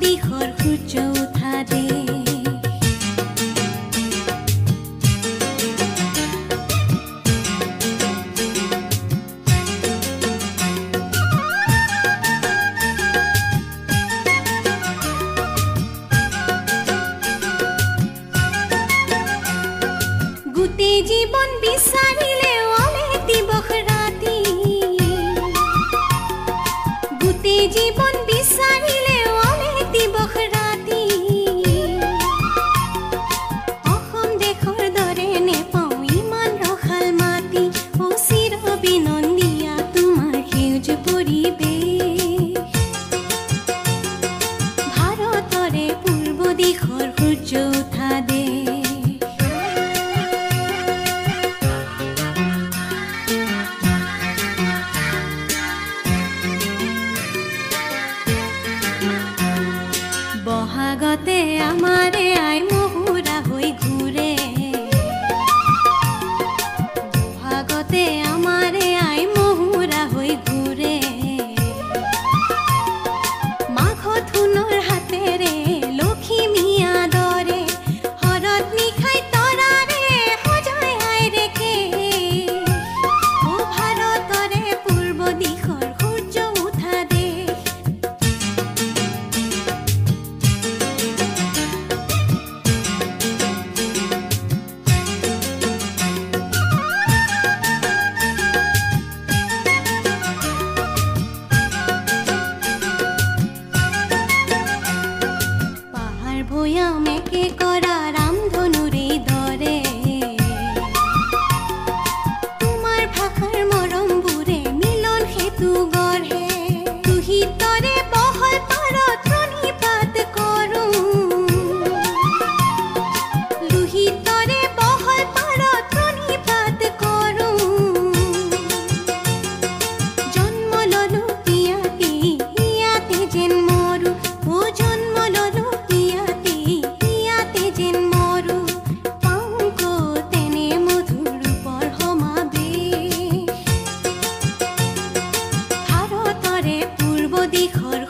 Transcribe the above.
দিশৰ সূৰ্য উঠা দে গোটেই জীৱন বিচাৰিলে ওলে দিবস ৰাতি গোটেই জীৱন বিচাৰিলে ওলে দিবস ৰাতি অসম দেশৰ দৰে নেপাওঁ ইমান ৰসাল মাটি ও চিৰ বিনন্দীয়া তোমাৰ সেউজ পৰিৱেশ ভাৰতৰে পূৰ্ব দিশৰ সূৰ্য উঠা দে বহাগতে আমাৰে আই মহুৰা হৈ ঘূৰে বহাগতে আমাৰে আই মহুৰা হৈ ঘূৰে মাঘত সোণৰ হাতেৰে লখিমীয়া দৰে হৰত নিশাই তৰাৰে সজাই আই ৰেখে ও ভাৰতৰে পূৰ্ব দিশৰ সূৰ্য উঠা দেশ ভৈয়ামেকে কৰা ৰামধনুৰে দৰে তোমাৰ ভাষাৰ মৰমবোৰে মিলন সেতু গঢ়ে তুহিতৰে বহল পাৰত প্ৰণিপাত কৰোঁ লোহিতৰে বহল পাৰত প্ৰণিপাত কৰোঁ জন্ম ললো ইয়াতে ইয়াতে যেন মৰো ও জন্ম ললো দিশৰ